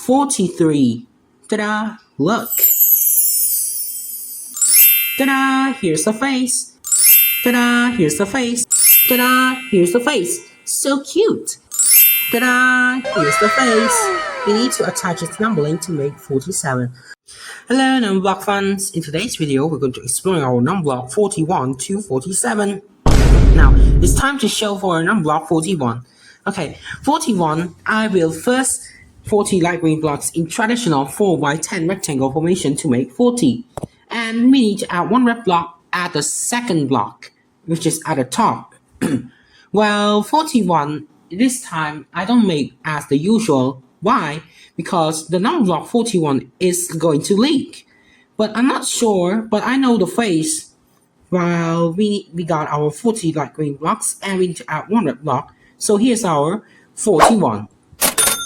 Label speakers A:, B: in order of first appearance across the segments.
A: 43. Ta-da! Look. Ta-da! Here's the face. Ta-da! Here's the face. Ta-da! Here's the face. So cute. Ta-da! Here's the face. We need to attach its numbering to make 47. Hello Numberblock fans. In today's video, we're going to explore our Numberblock 41 to 47. Now, it's time to show for our Numberblock 41. Okay, 41, I will first 40 light green blocks in traditional 4x10 rectangle formation to make 40. And we need to add one red block at the second block, which is at the top. Well, 41, this time I don't make as the usual. Why? Because the Numberblock 41 is going to leak. But I'm not sure, but I know the face. Well, we got our 40 light green blocks and we need to add one red block. So here's our 41.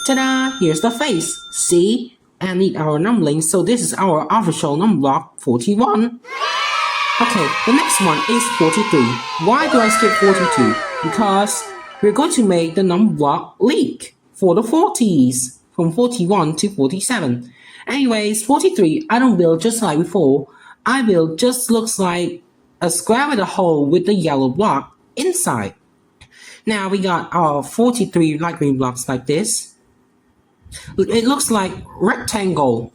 A: Ta-da! Here's the face. See? And need our numbering. So this is our official Numberblock 41. Okay, the next one is 43. Why do I skip 42? Because we're going to make the Numberblock leak for the 40s from 41 to 47. Anyways, 43, I don't build just like before. I build just looks like a square with a hole with the yellow block inside. Now we got our 43 light green blocks like this. It looks like rectangle,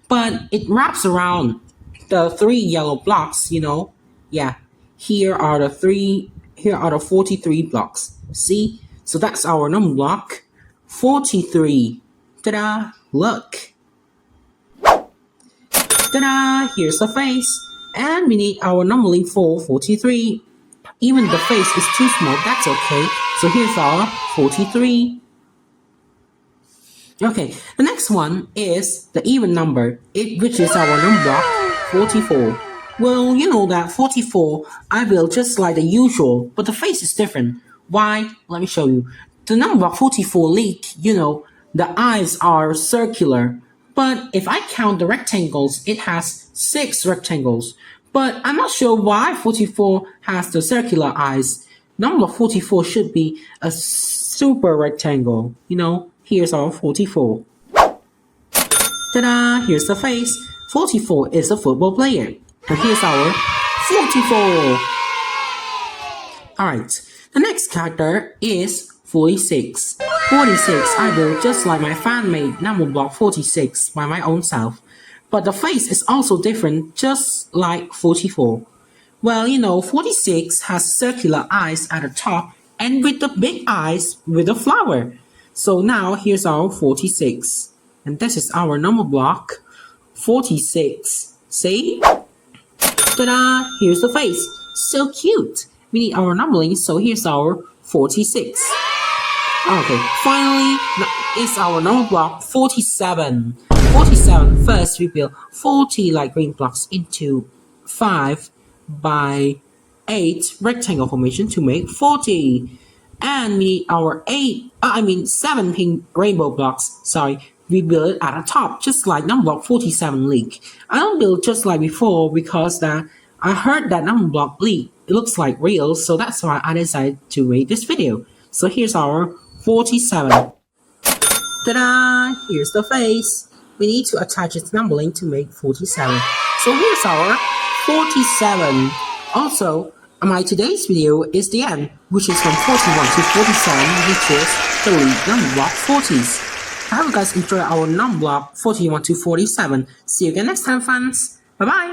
A: but it wraps around the 3 yellow blocks, you know. Yeah, here are the 43 blocks. See? So that's our number block 43. Ta-da! Look. Ta-da! Here's the face. And we need our numbering for 43. Even the face is too small, that's okay. So here's our 43. Okay, the next one is the even number, which is our number block 44. Well, you know that 44, I build just like the usual, but the face is different. Why? Let me show you. The number block 44 leak, you know, the eyes are circular. But if I count the rectangles, it has 6 rectangles. But I'm not sure why 44 has the circular eyes. Number 44 should be a super rectangle. You know, here's our 44. Ta-da! Here's the face. 44 is a football player. And here's our 44. Alright, the next character is 46. 46, I built just like my fan-made Numberblock 46 by my own self. But the face is also different, just like 44. Well, you know, 46 has circular eyes at the top and with the big eyes with a flower. So now here's our 46. And this is our Numberblock 46. See? Ta-da! Here's the face. So cute. We need our numbering, so here's our 46. Okay, finally, it's our Numberblock 47. 47, first we build 40 light green blocks into 5 by 8 rectangle formation to make 40. And we need our 7 pink rainbow blocks. Sorry, we build it at the top, just like Numberblock 47 leak. I don't build just like before because that I heard that Numberblock leak. It looks like real, so that's why I decided to make this video. So here's our 47. Ta-da! Here's the face. We need to attach its numbering to make 47. So here's our 47. Also, my today's video is the end, which is from 41 to 47, which is the Numberblock 40s. I hope you guys enjoy our Numberblock 41 to 47. See you again next time, fans. Bye-bye.